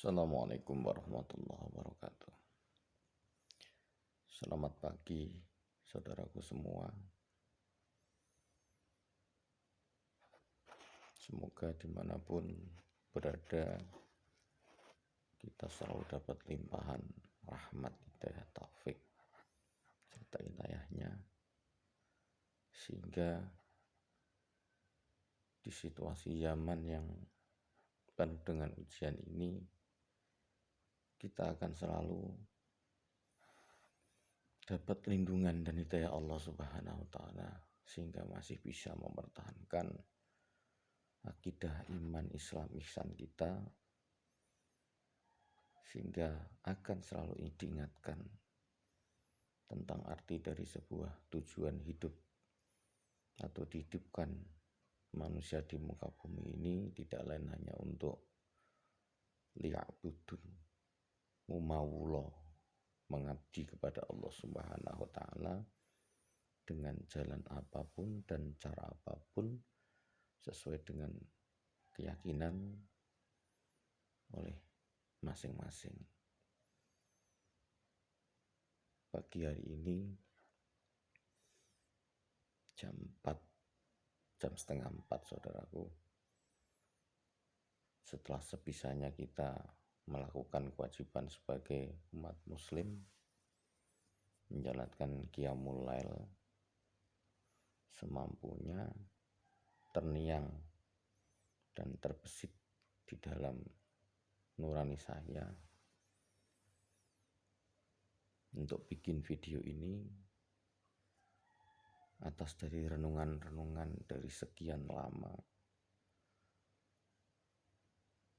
Assalamualaikum warahmatullahi wabarakatuh. Selamat pagi saudaraku semua. Semoga dimanapun berada kita selalu dapat limpahan rahmat, hidayah, taufik serta inayahnya, sehingga di situasi zaman yang penuh dengan ujian ini kita akan selalu dapat lindungan dan hidayah Allah Subhanahu wa Ta'ala, sehingga masih bisa mempertahankan akidah iman Islam ihsan kita, sehingga akan selalu diingatkan tentang arti dari sebuah tujuan hidup atau dihidupkan manusia di muka bumi ini tidak lain hanya untuk liya'budun, mumawulo, mengabdi kepada Allah Subhanahu wa Ta'ala dengan jalan apapun dan cara apapun sesuai dengan keyakinan oleh masing-masing. Pagi hari ini jam setengah 4 saudaraku, setelah sebisanya kita melakukan kewajiban sebagai umat muslim, menjalankan qiyamul lail semampunya, terniang dan terbesit di dalam nurani saya untuk bikin video ini atas dari renungan-renungan dari sekian lama,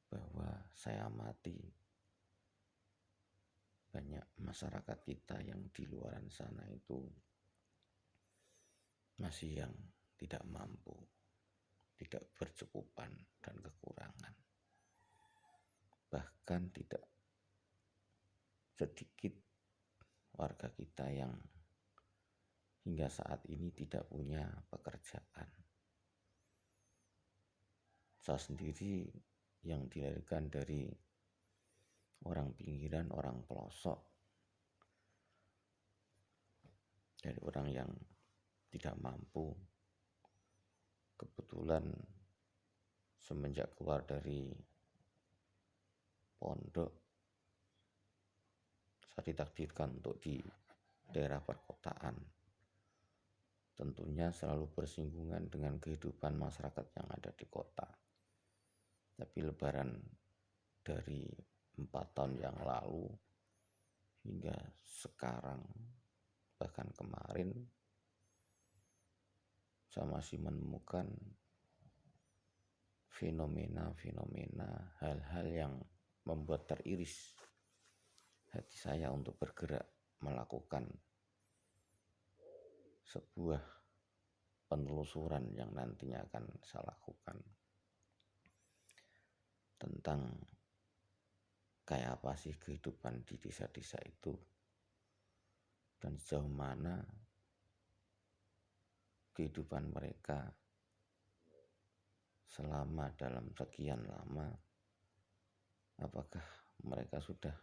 bahwa saya amati banyak masyarakat kita yang di luar sana itu masih yang tidak mampu, tidak bercukupan dan kekurangan. Bahkan tidak sedikit warga kita yang hingga saat ini tidak punya pekerjaan. Saya sendiri yang dilahirkan dari orang pinggiran, orang pelosok, dari orang yang tidak mampu, kebetulan semenjak keluar dari pondok saya ditakdirkan untuk di daerah perkotaan. Tentunya selalu bersinggungan dengan kehidupan masyarakat yang ada di kota. Tapi lebaran dari 4 tahun yang lalu hingga sekarang, bahkan kemarin, saya masih menemukan fenomena-fenomena, hal-hal yang membuat teriris hati saya untuk bergerak melakukan sebuah penelusuran yang nantinya akan saya lakukan tentang kayak apa sih kehidupan di desa-desa itu, dan sejauh mana kehidupan mereka selama dalam sekian lama. Apakah mereka sudah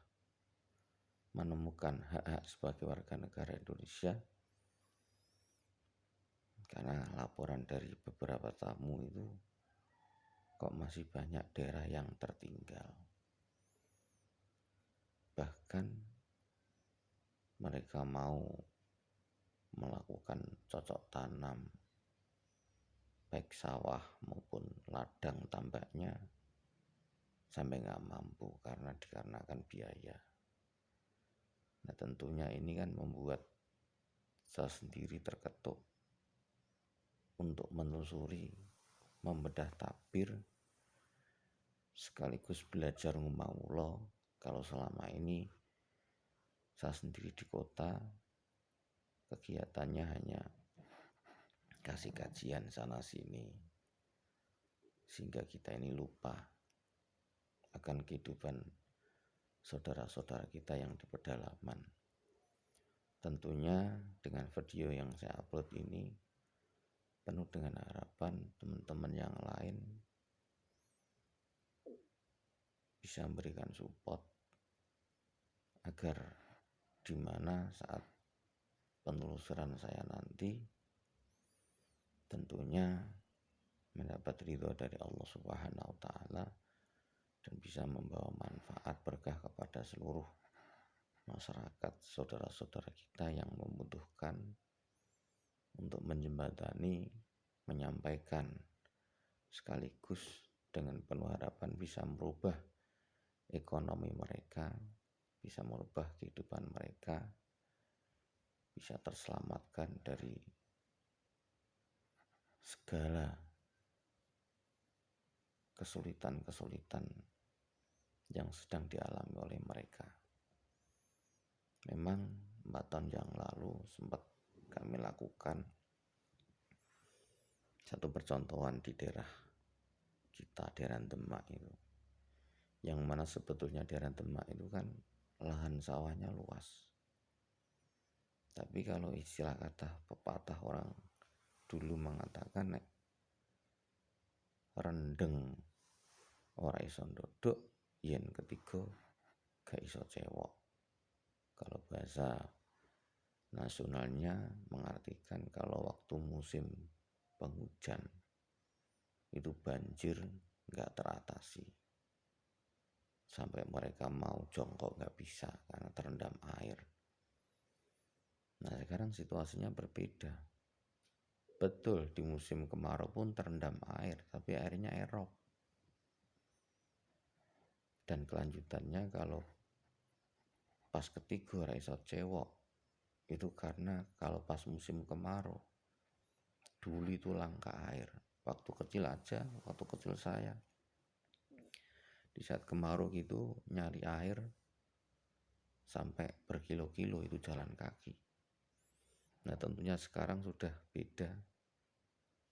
menemukan hak-hak sebagai warga negara Indonesia? Karena laporan dari beberapa tamu itu kok masih banyak daerah yang tertinggal. Bahkan mereka mau melakukan cocok tanam baik sawah maupun ladang tambaknya sampai nggak mampu dikarenakan biaya. Nah, tentunya ini kan membuat saya sendiri terketuk untuk menelusuri, membedah tabir, sekaligus belajar ngumawulo. Kalau selama ini saya sendiri di kota, kegiatannya hanya kasih kajian sana sini, sehingga kita ini lupa akan kehidupan saudara-saudara kita yang di pedalaman. Tentunya dengan video yang saya upload ini penuh dengan harapan teman-teman yang lain bisa memberikan support agar di mana saat penelusuran saya nanti tentunya mendapat ridho dari Allah Subhanahu wa taala dan bisa membawa manfaat berkah kepada seluruh masyarakat, saudara-saudara kita yang membutuhkan, untuk menjembatani, menyampaikan, sekaligus dengan penuh harapan bisa merubah ekonomi mereka, bisa merubah kehidupan mereka, bisa terselamatkan dari segala kesulitan-kesulitan yang sedang dialami oleh mereka. Memang 4 tahun yang lalu sempat kami lakukan satu percontohan di daerah kita, daerah Demak itu, yang mana sebetulnya daerah Demak itu kan lahan sawahnya luas. Tapi kalau istilah kata pepatah orang dulu mengatakan, nek rendeng ora iso ndodok, yen ketiga gak iso cewek. Kalau bahasa nasionalnya mengartikan kalau waktu musim penghujan itu banjir gak teratasi, sampai mereka mau jongkok gak bisa karena terendam air. Nah sekarang situasinya berbeda. Betul di musim kemarau pun terendam air, tapi airnya air rob. Dan kelanjutannya kalau pas ketiga ora iso cewek, itu karena kalau pas musim kemarau dulu itu langka air. Waktu kecil aja, waktu kecil saya di saat kemarau gitu nyari air sampai berkilo-kilo itu jalan kaki. Nah tentunya sekarang sudah beda,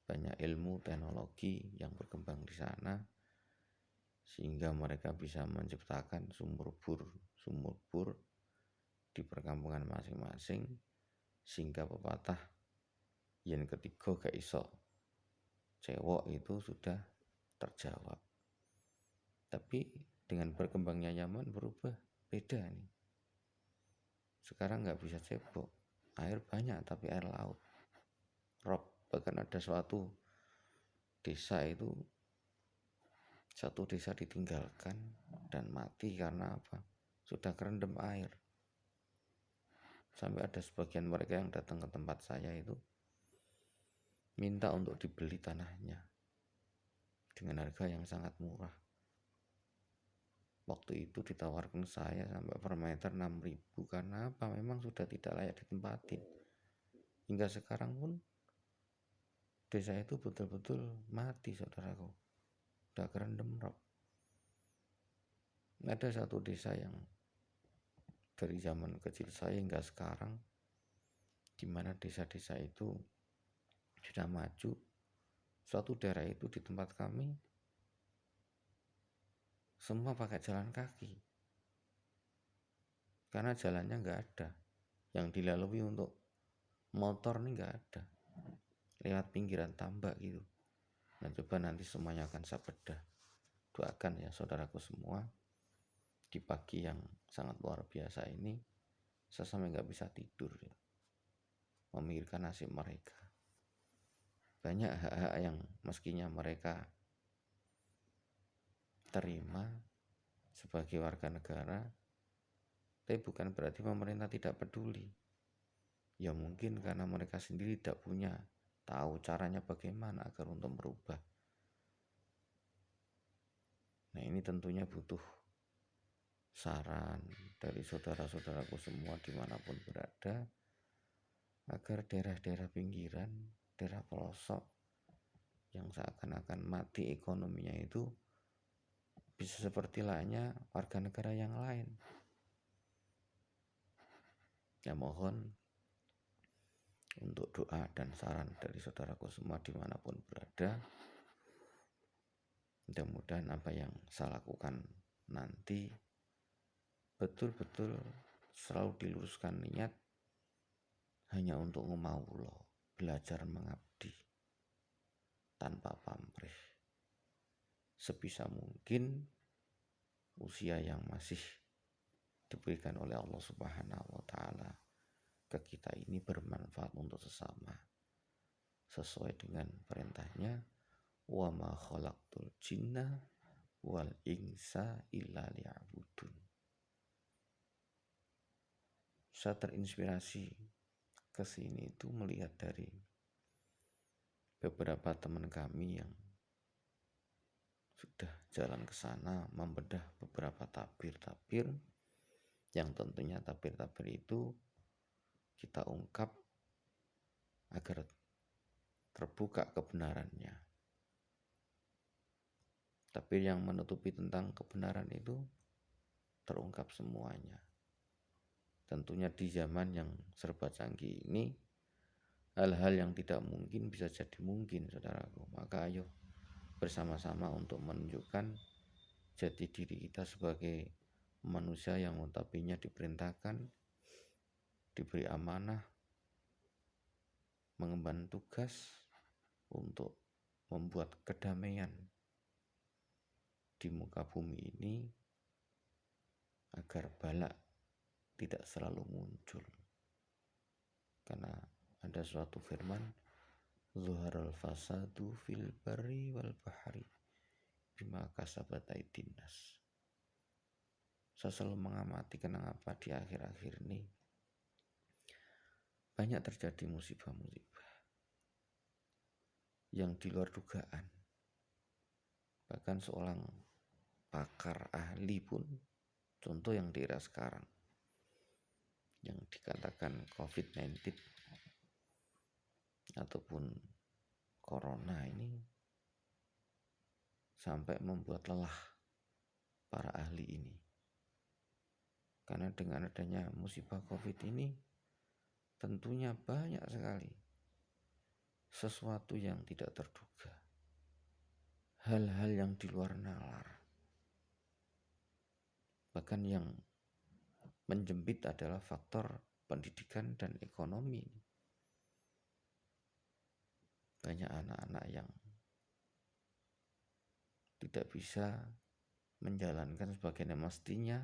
banyak ilmu teknologi yang berkembang di sana sehingga mereka bisa menciptakan sumur bor di perkampungan masing-masing, sehingga pepatah yen ketiga gak iso cewek itu sudah terjawab. Tapi dengan berkembangnya zaman berubah, beda nih. Sekarang gak bisa cebok, air banyak tapi air laut rob. Bahkan ada suatu desa itu, satu desa ditinggalkan dan mati karena apa? Sudah kerendam air. Sampai ada sebagian mereka yang datang ke tempat saya itu minta untuk dibeli tanahnya dengan harga yang sangat murah. Waktu itu ditawarkan saya sampai per meter 6.000. Karena apa? Memang sudah tidak layak ditempatin. Hingga sekarang pun desa itu betul-betul mati, saudaraku. Udah kerendam rob. Ada satu desa yang dari zaman kecil saya hingga sekarang, di mana desa-desa itu sudah maju. Suatu daerah itu di tempat kami semua pakai jalan kaki, karena jalannya nggak ada yang dilalui untuk motor nih, nggak ada, lewat pinggiran tambak gitu. Nah coba nanti semuanya akan saya bedah. Doakan ya saudaraku semua, di pagi yang sangat luar biasa ini saya sampai nggak bisa tidur ya, memikirkan nasib mereka. Banyak hak-hak yang meskinya mereka terima sebagai warga negara, tapi bukan berarti pemerintah tidak peduli. Ya mungkin karena mereka sendiri tidak punya tahu caranya bagaimana agar untuk merubah. Nah ini tentunya butuh saran dari saudara-saudaraku semua dimanapun berada, agar daerah-daerah pinggiran, daerah pelosok yang seakan-akan mati ekonominya itu bisa seperti lainnya warga negara yang lain. Ya mohon untuk doa dan saran dari saudaraku semua dimanapun berada. Mudah-mudahan apa yang saya lakukan nanti betul-betul selalu diluruskan niat hanya untuk ngomawulo, belajar mengabdi tanpa pamrih. Sebisa mungkin usia yang masih diberikan oleh Allah Subhanahu wa taala ke kita ini bermanfaat untuk sesama sesuai dengan perintahnya, wa ma khalaqtul jinna wal insa illa liya'budun. Saya terinspirasi ke sini itu melihat dari beberapa teman kami yang sudah jalan ke sana membedah beberapa tabir-tabir yang tentunya tabir-tabir itu kita ungkap agar terbuka kebenarannya. Tabir yang menutupi tentang kebenaran itu terungkap semuanya. Tentunya di zaman yang serba canggih ini, hal-hal yang tidak mungkin bisa jadi mungkin, saudaraku. Maka ayo bersama-sama untuk menunjukkan jati diri kita sebagai manusia yang notabene diperintahkan, diberi amanah, mengemban tugas untuk membuat kedamaian di muka bumi ini agar bala tidak selalu muncul. Karena ada suatu firman, zuharal fasadu fil barri wal bahri bima kasabat aydin nas. Saya selalu mengamati kenapa di akhir-akhir ini banyak terjadi musibah-musibah yang di luar dugaan. Bahkan seorang pakar ahli pun, contoh yang di era sekarang, yang dikatakan COVID-19 ataupun corona ini sampai membuat lelah para ahli ini. Karena dengan adanya musibah COVID ini tentunya banyak sekali sesuatu yang tidak terduga, hal-hal yang di luar nalar. Bahkan yang menjepit adalah faktor pendidikan dan ekonomi. Banyak anak-anak yang tidak bisa menjalankan sebagaimana mestinya.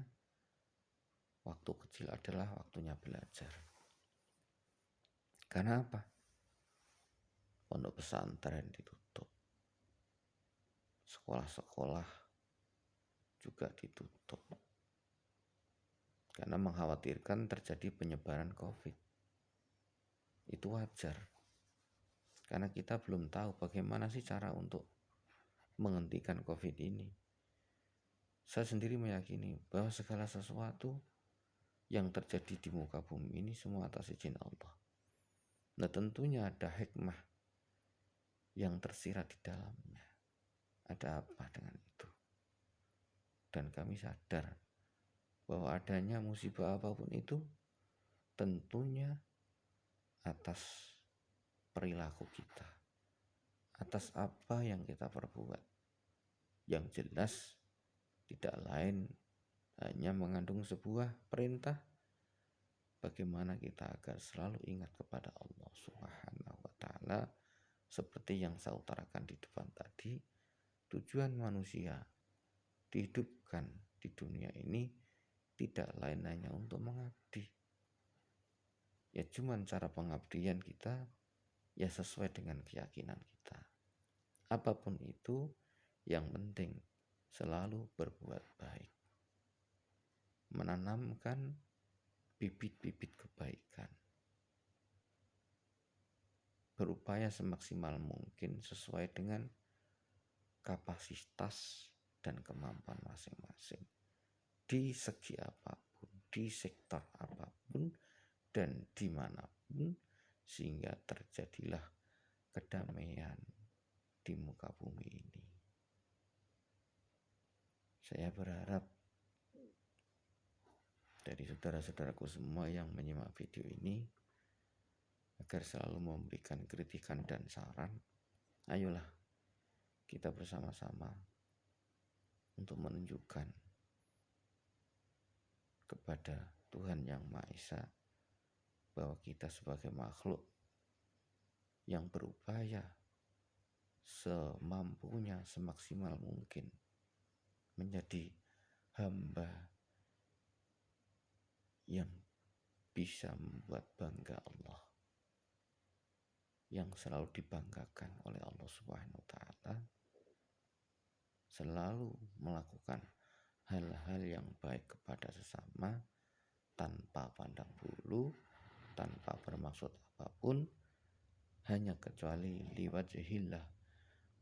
Waktu kecil adalah waktunya belajar. Karena apa? Pondok pesantren ditutup, sekolah-sekolah juga ditutup, karena mengkhawatirkan terjadi penyebaran COVID. Itu wajar, karena kita belum tahu bagaimana sih cara untuk menghentikan COVID ini. Saya sendiri meyakini bahwa segala sesuatu yang terjadi di muka bumi ini semua atas izin Allah. Nah, tentunya ada hikmah yang tersirat di dalamnya. Ada apa dengan itu? Dan kami sadar bahwa adanya musibah apapun itu tentunya atas perilaku kita, atas apa yang kita perbuat. Yang jelas tidak lain hanya mengandung sebuah perintah bagaimana kita agar selalu ingat kepada Allah Subhanahu wa taala. Seperti yang saya utarakan di depan tadi, tujuan manusia dihidupkan di dunia ini tidak lain hanya untuk mengabdi. Ya cuman cara pengabdian kita ya sesuai dengan keyakinan kita. Apapun itu, yang penting selalu berbuat baik. Menanamkan bibit-bibit kebaikan. Berupaya semaksimal mungkin sesuai dengan kapasitas dan kemampuan masing-masing. Di segi apapun, di sektor apapun, dan dimanapun, sehingga terjadilah kedamaian di muka bumi ini. Saya berharap dari saudara-saudaraku semua yang menyimak video ini agar selalu memberikan kritikan dan saran. Ayolah kita bersama-sama untuk menunjukkan kepada Tuhan Yang Maha Esa bahwa kita sebagai makhluk yang berupaya semampunya, semaksimal mungkin menjadi hamba yang bisa membuat bangga Allah, yang selalu dibanggakan oleh Allah Subhanahu wa taala, selalu melakukan hal-hal yang baik kepada sesama tanpa pandang bulu, tanpa bermaksud apapun, hanya kecuali liwajhillah,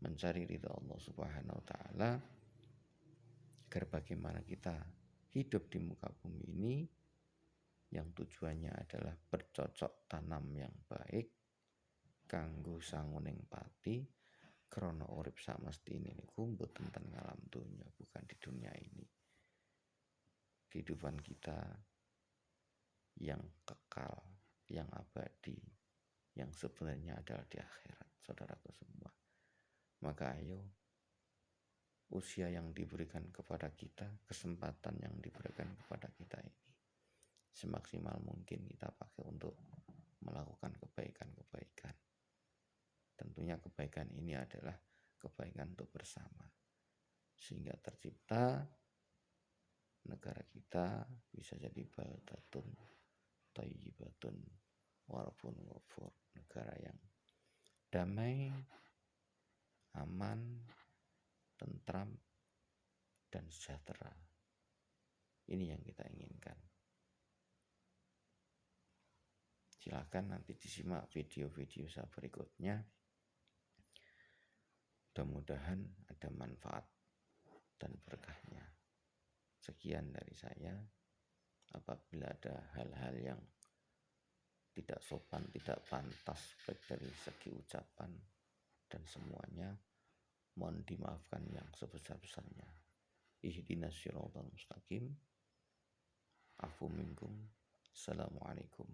mencari ridha Allah Subhanahu wa taala, agar bagaimana kita hidup di muka bumi ini yang tujuannya adalah bercocok tanam yang baik kanggo sanguning pati, krana urip samestine niku mboten ten ngalam donya, bukan di dunia ini. Kehidupan kita yang kekal, yang abadi, yang sebenarnya adalah di akhirat, saudaraku semua. Maka ayo, usia yang diberikan kepada kita, kesempatan yang diberikan kepada kita ini, semaksimal mungkin kita pakai untuk melakukan kebaikan-kebaikan. Tentunya kebaikan ini adalah kebaikan untuk bersama, sehingga tercipta negara kita bisa jadi baldatun thayyibatun warbun ghafur, negara yang damai, aman, tentram, dan sejahtera. Ini yang kita inginkan. Silakan nanti disimak video-video saya berikutnya. Mudah-mudahan ada manfaat dan berkahnya. Sekian dari saya. Apabila ada hal-hal yang tidak sopan, tidak pantas, baik dari segi ucapan dan semuanya, mohon dimaafkan yang sebesar-besarnya. Ihdinas siratal mustaqim. Afu minkum. Assalamualaikum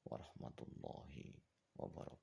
warahmatullahi wabarakatuh.